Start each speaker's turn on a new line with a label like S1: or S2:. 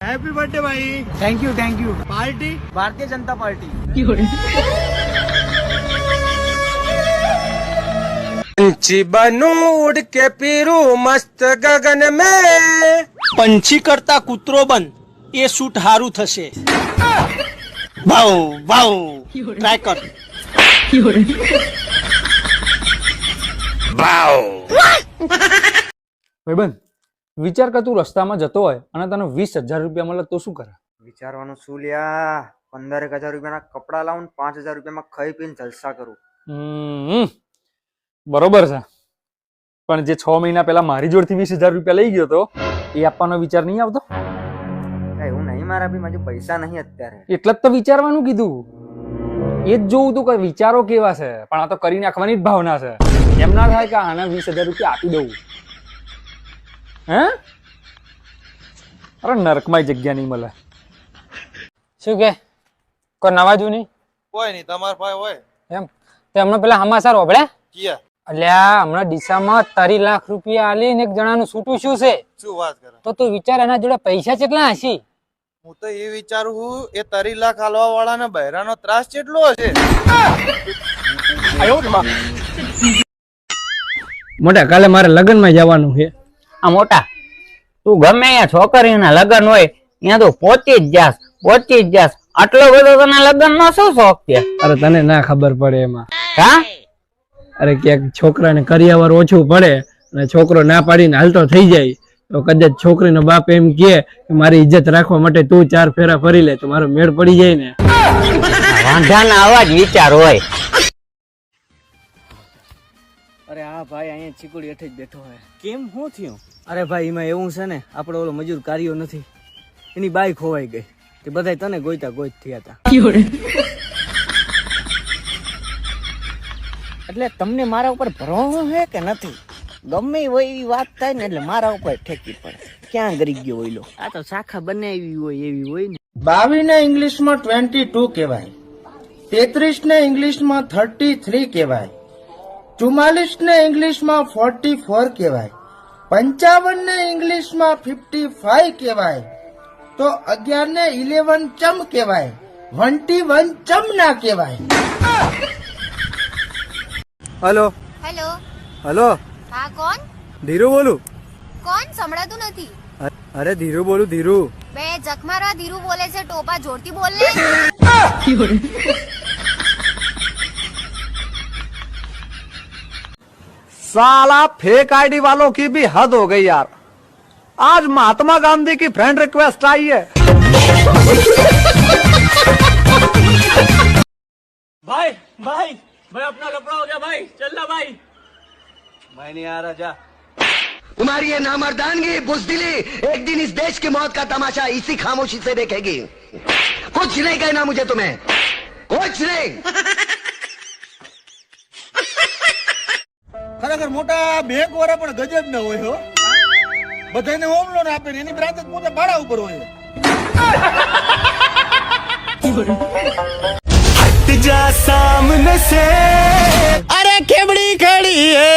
S1: Happy birthday भाई।
S2: Thank you
S1: party
S2: Bharatiya Janata party.
S3: पंछी बनूं उड़ के फिरूं मस्त गगन में।
S4: पंछी करता कूतरो बन એ શૂટ હારું થશે. ભાવ ભાવ ટ્રાય કર.
S5: ભાઈબંધ વિચાર કર તું રસ્તામાં જતો હોય અને તને 20,000 રૂપિયા મળે તો શું કરે?
S6: વિચારવાનું શું લ્યા 15,000 રૂપિયાના કપડા લાવું 5,000 રૂપિયામાં ખાઈ પીને જલસા કરું.
S5: બરોબર છે, પણ જે 6 મહિના પહેલા મારી જોડથી 20,000 રૂપિયા લઈ ગયો તો એ આપવાનો વિચાર નહીં આવતો?
S6: એવું નહીં મારા બી મારી પૈસા નહીં અત્યારે.
S5: એટલે જ તો વિચારવાનું કીધું. એ જ જોવું તું કે વિચારો કેવા છે, પણ આ તો કરી નાખવાની જ ભાવના છે. એમ ના થાય કે આને 20,000 રૂપિયા આપી દઉં. હે અરે નરકમાં જગ્યા નહીં મળે. શું કે કોઈ નવા જૂની
S3: કોઈ નહીં, તમાર ભાઈ હોય
S5: એમ તે હમણાં પેલા સમાચાર હોભળ્યા?
S3: કિયા
S5: અલ્યા હમણાં ડીસામાં 30 લાખ રૂપિયા આલીને એક જણાનું છૂટું શું છે.
S3: શું વાત કરે?
S5: તો તું વિચાર એના જોડે પૈસા કેટલા હશે?
S3: હું તો એ વિચારું છું એ 30 લાખ હાલવા વાળાને બહેરાનો ત્રાસ કેટલો હશે.
S5: મોટા કાલે મારે લગ્નમાં જવાનું છે.
S2: આ મોટા તું ગમે અહીંયા છોકરીના લગ્ન હોય ત્યાં તો પહોંચી જ જાસ. આટલો બધો તને લગ્ન નો શું શોખ છે?
S5: અરે તને ના ખબર પડે એમાં.
S2: હા
S5: અરે ક્યાંક છોકરાને કરિયાવર ઓછું પડે અને છોકરો ના પાડીને હાલતો થઈ જાય તો કદાચ છોકરીનો બાપ એમ કે મારી ઇજ્જત રાખવા માટે તું 4 ફેરા ફરી લે તો મારો મેળ પડી જાય ને.
S2: વાંધાના આવા જ વિચાર હોય.
S1: અરે હા ભાઈ અહીંયા ચીકુડી હેઠે જ બેઠો હોય.
S4: કેમ શું થયું?
S1: અરે ભાઈ એમાં એવું છે ને આપણો ઓલો મજૂર કાર્યો નથી એની બાઈક ખોવાઈ ગઈ તે બધાય તને ગોઈતા થયા હતા.
S2: એટલે તમને મારા ઉપર ભરોસો છે કે નથી? ગમે હોય એવી વાત થાય ને એટલે મારા ઉપર ઠેકી પડે. ક્યાં ગરી ગયો હોય લો?
S1: આ તો શાખા બનાવી હોય એવી હોય ને.
S3: 22 ને ઇંગ્લિશમાં 22 કહેવાય, 33 ને ઇંગ્લિશમાં 33 કહેવાય, 44 ને ઇંગ્લિશમાં 44 કહેવાય, 55 ને ઇંગ્લિશમાં 55 કહેવાય, તો 11 ને 11 ચમ કહેવાય, 21 ચમ ના કહેવાય.
S1: Hello
S7: hello.
S1: હેલો
S7: હા કોણ?
S1: ધીરુ બોલું.
S7: કોણ? સંભળાતું નથી.
S1: અરે ધીરુ બોલું ધીરુ.
S7: બે જખમારા ધીરુ બોલે છે. ટોપા જોરથી બોલ ને.
S8: साला फेक आईडी वालों की भी हद हो गई यार. आज महात्मा गांधी की फ्रेंड रिक्वेस्ट आई है.
S4: ભાઈ ભાઈ ભાઈ अपना लफड़ा हो गया भाई. चलना भाई. मैं नहीं आ रहा जा.
S9: तुम्हारी ये नामर्दानगी बुज़दिली एक दिन इस देश की मौत का तमाशा इसी खामोशी से देखेगी. कुछ नहीं कहना मुझे तुम्हें, कुछ नहीं.
S3: ખરેખર મોટા બેંક વાળા પણ ગજબ ના હોય હો. બધાને હોમ લોન આપે ને એની બ્રાન્ચ પોતે ભાડા ઉપર હોય. હટ જા સામને સે અરે કેવડી ખડી હે.